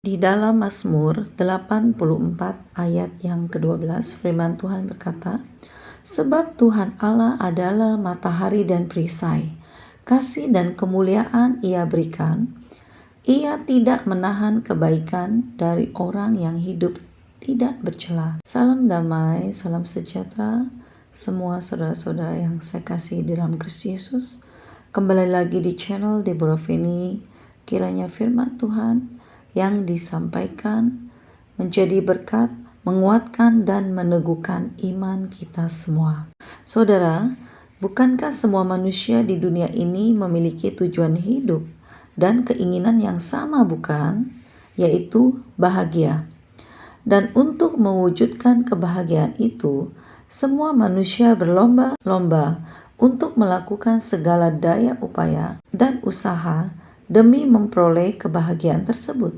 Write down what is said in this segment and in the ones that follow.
Di dalam Mazmur 84 ayat yang ke-12 firman Tuhan berkata, "Sebab Tuhan Allah adalah matahari dan perisai, kasih dan kemuliaan Ia berikan. Ia tidak menahan kebaikan dari orang yang hidup tidak bercela." Salam damai, salam sejahtera semua saudara-saudara yang saya kasih di dalam Kristus Yesus. Kembali lagi di channel Deborah Feni. Kiranya firman Tuhan yang disampaikan menjadi berkat, menguatkan dan meneguhkan iman kita semua. Saudara, bukankah semua manusia di dunia ini memiliki tujuan hidup dan keinginan yang sama, bukan? Yaitu bahagia. Dan untuk mewujudkan kebahagiaan itu, semua manusia berlomba-lomba untuk melakukan segala daya upaya dan usaha demi memperoleh kebahagiaan tersebut.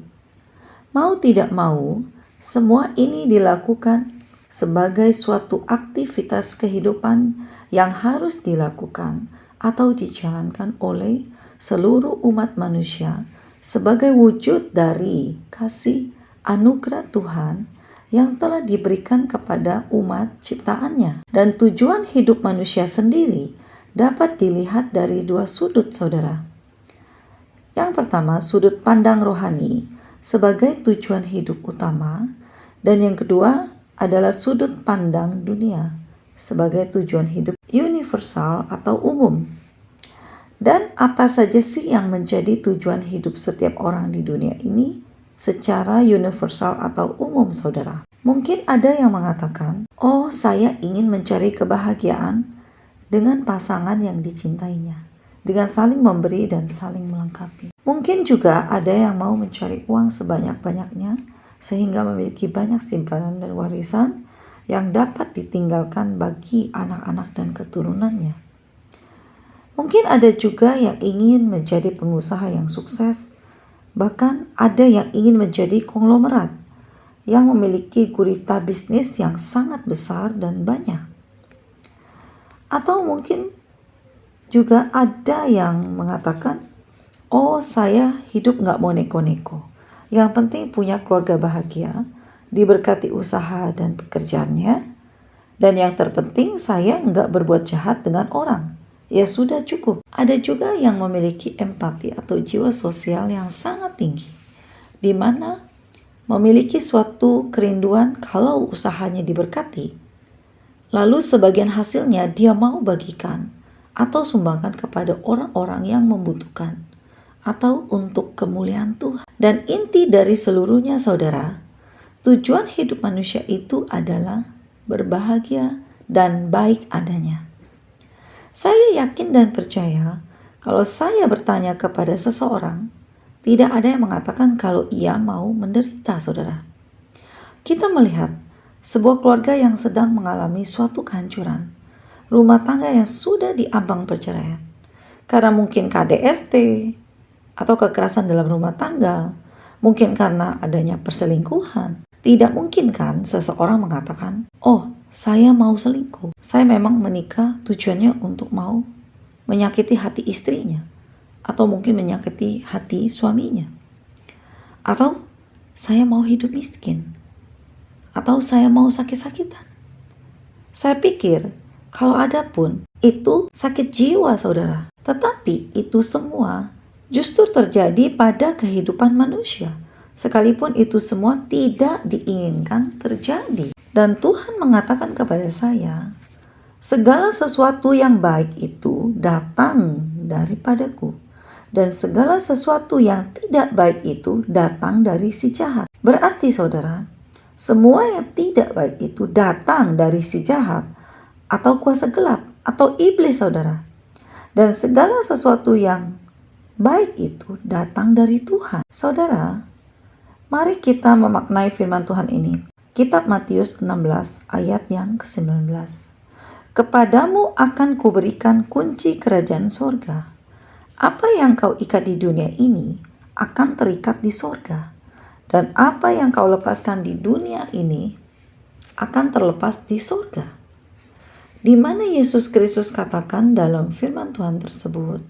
Mau tidak mau, semua ini dilakukan sebagai suatu aktivitas kehidupan yang harus dilakukan atau dijalankan oleh seluruh umat manusia sebagai wujud dari kasih anugerah Tuhan yang telah diberikan kepada umat ciptaannya. Dan tujuan hidup manusia sendiri dapat dilihat dari dua sudut, saudara. Yang pertama, sudut pandang rohani sebagai tujuan hidup utama, dan yang kedua adalah sudut pandang dunia sebagai tujuan hidup universal atau umum. Dan apa saja sih yang menjadi tujuan hidup setiap orang di dunia ini secara universal atau umum, saudara? Mungkin ada yang mengatakan, "Oh, saya ingin mencari kebahagiaan dengan pasangan yang dicintainya, dengan saling memberi dan saling melengkapi." Mungkin juga ada yang mau mencari uang sebanyak-banyaknya sehingga memiliki banyak simpanan dan warisan yang dapat ditinggalkan bagi anak-anak dan keturunannya. Mungkin ada juga yang ingin menjadi pengusaha yang sukses, bahkan ada yang ingin menjadi konglomerat yang memiliki gurita bisnis yang sangat besar dan banyak. Atau mungkin juga ada yang mengatakan, "Oh, saya hidup gak mau neko-neko. Yang penting punya keluarga bahagia, diberkati usaha dan pekerjaannya, dan yang terpenting saya gak berbuat jahat dengan orang. Ya sudah cukup." Ada juga yang memiliki empati atau jiwa sosial yang sangat tinggi, di mana memiliki suatu kerinduan kalau usahanya diberkati, lalu sebagian hasilnya dia mau bagikan atau sumbangkan kepada orang-orang yang membutuhkan atau untuk kemuliaan Tuhan. Dan inti dari seluruhnya, saudara, tujuan hidup manusia itu adalah berbahagia dan baik adanya. Saya yakin dan percaya kalau saya bertanya kepada seseorang, tidak ada yang mengatakan kalau ia mau menderita, saudara. Kita melihat sebuah keluarga yang sedang mengalami suatu kehancuran, rumah tangga yang sudah diambang perceraian, karena mungkin KDRT, atau kekerasan dalam rumah tangga, mungkin karena adanya perselingkuhan. Tidak mungkin kan seseorang mengatakan, "Oh, saya mau selingkuh. Saya memang menikah tujuannya untuk mau menyakiti hati istrinya, atau mungkin menyakiti hati suaminya. Atau saya mau hidup miskin, atau saya mau sakit-sakitan." Saya pikir kalau ada pun itu sakit jiwa, saudara. Tetapi itu semua justru terjadi pada kehidupan manusia, sekalipun itu semua tidak diinginkan terjadi. Dan Tuhan mengatakan kepada saya, segala sesuatu yang baik itu datang daripadaku, dan segala sesuatu yang tidak baik itu datang dari si jahat. Berarti, saudara, semua yang tidak baik itu datang dari si jahat atau kuasa gelap atau iblis, saudara. Dan segala sesuatu yang baik itu datang dari Tuhan. Saudara, mari kita memaknai firman Tuhan ini. Kitab Matius 16 ayat yang ke-19. "Kepadamu akan kuberikan kunci kerajaan sorga. Apa yang kau ikat di dunia ini akan terikat di sorga. Dan apa yang kau lepaskan di dunia ini akan terlepas di sorga." Di mana Yesus Kristus katakan dalam firman Tuhan tersebut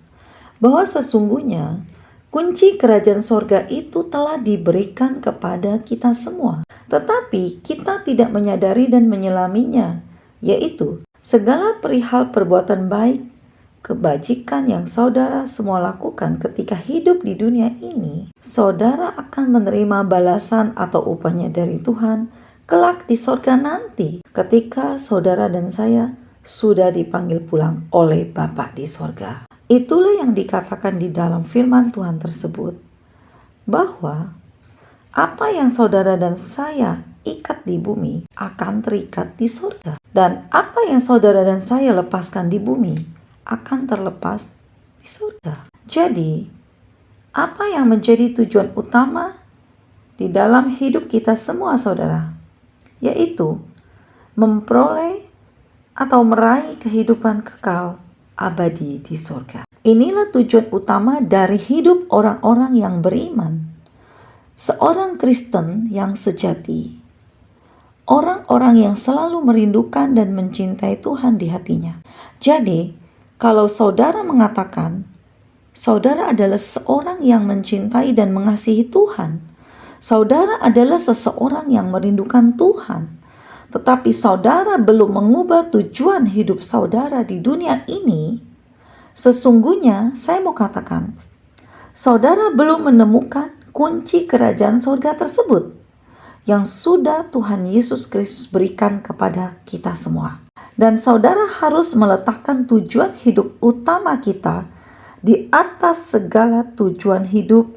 bahwa sesungguhnya Kunci kerajaan sorga itu telah diberikan kepada kita semua. Tetapi kita tidak menyadari dan menyelaminya, yaitu segala perihal perbuatan baik, kebajikan yang saudara semua lakukan ketika hidup di dunia ini, saudara akan menerima balasan atau upahnya dari Tuhan kelak di sorga nanti, ketika saudara dan saya sudah dipanggil pulang oleh Bapa di sorga. Itulah yang dikatakan di dalam firman Tuhan tersebut, bahwa apa yang saudara dan saya ikat di bumi akan terikat di sorga. Dan apa yang saudara dan saya lepaskan di bumi akan terlepas di sorga. Jadi, apa yang menjadi tujuan utama di dalam hidup kita semua, saudara? Yaitu memperoleh atau meraih kehidupan kekal abadi di sorga. Inilah tujuan utama dari hidup orang-orang yang beriman. Seorang Kristen yang sejati, orang-orang yang selalu merindukan dan mencintai Tuhan di hatinya. Jadi, kalau saudara mengatakan saudara adalah seorang yang mencintai dan mengasihi Tuhan, saudara adalah seseorang yang merindukan Tuhan, tetapi saudara belum mengubah tujuan hidup saudara di dunia ini, sesungguhnya saya mau katakan, saudara belum menemukan kunci kerajaan sorga tersebut yang sudah Tuhan Yesus Kristus berikan kepada kita semua. Dan saudara harus meletakkan tujuan hidup utama kita di atas segala tujuan hidup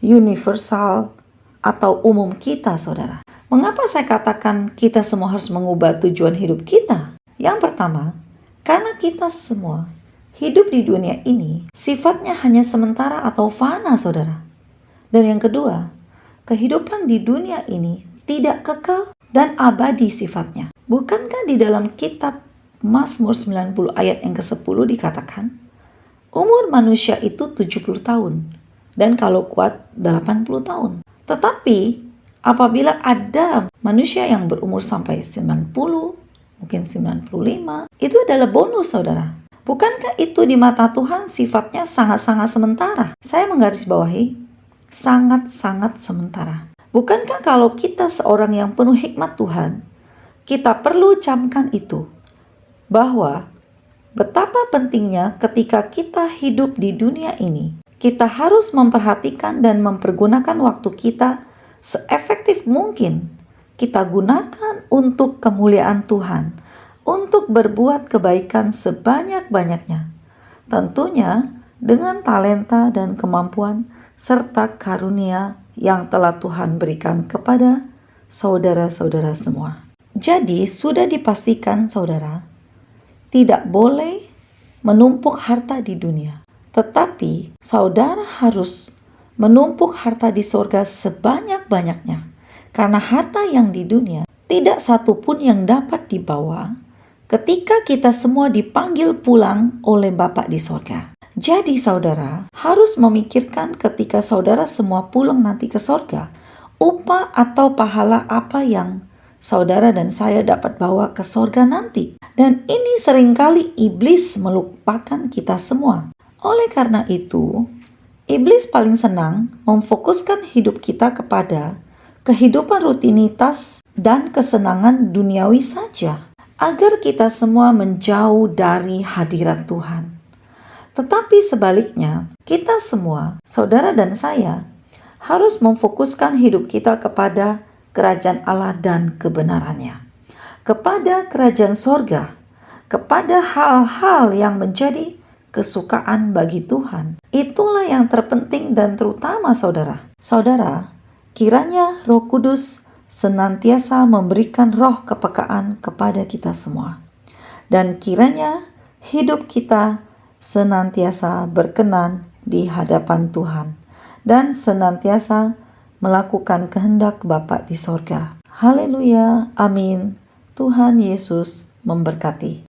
universal atau umum kita, saudara. Mengapa saya katakan kita semua harus mengubah tujuan hidup kita? Yang pertama, karena kita semua hidup di dunia ini sifatnya hanya sementara atau fana, saudara. Dan yang kedua, kehidupan di dunia ini tidak kekal dan abadi sifatnya. Bukankah di dalam kitab Mazmur 90 ayat yang ke-10 dikatakan, umur manusia itu 70 tahun, dan kalau kuat 80 tahun. Tetapi apabila ada manusia yang berumur sampai 90, mungkin 95, itu adalah bonus, saudara. Bukankah itu di mata Tuhan sifatnya sangat-sangat sementara? Saya menggarisbawahi, sangat-sangat sementara. Bukankah kalau kita seorang yang penuh hikmat Tuhan, kita perlu camkan itu, bahwa betapa pentingnya ketika kita hidup di dunia ini, kita harus memperhatikan dan mempergunakan waktu kita seefektif mungkin. Kita gunakan untuk kemuliaan Tuhan, untuk berbuat kebaikan sebanyak-banyaknya. Tentunya dengan talenta dan kemampuan serta karunia yang telah Tuhan berikan kepada saudara-saudara semua. Jadi sudah dipastikan, saudara, tidak boleh menumpuk harta di dunia. Tetapi saudara harus menumpuk harta di sorga sebanyak-banyaknya. Karena harta yang di dunia tidak satu pun yang dapat dibawa ketika kita semua dipanggil pulang oleh Bapa di sorga. Jadi saudara harus memikirkan ketika saudara semua pulang nanti ke sorga, upah atau pahala apa yang saudara dan saya dapat bawa ke sorga nanti. Dan ini seringkali iblis melupakan kita semua. Oleh karena itu, iblis paling senang memfokuskan hidup kita kepada kehidupan rutinitas dan kesenangan duniawi saja, agar kita semua menjauh dari hadirat Tuhan. Tetapi sebaliknya, kita semua, saudara dan saya, harus memfokuskan hidup kita kepada kerajaan Allah dan kebenarannya, kepada kerajaan sorga, kepada hal-hal yang menjadi kesukaan bagi Tuhan. Itulah yang terpenting dan terutama, saudara. Saudara, kiranya Roh Kudus senantiasa memberikan roh kepekaan kepada kita semua. Dan kiranya hidup kita senantiasa berkenan di hadapan Tuhan dan senantiasa melakukan kehendak Bapa di sorga. Haleluya, amin. Tuhan Yesus memberkati.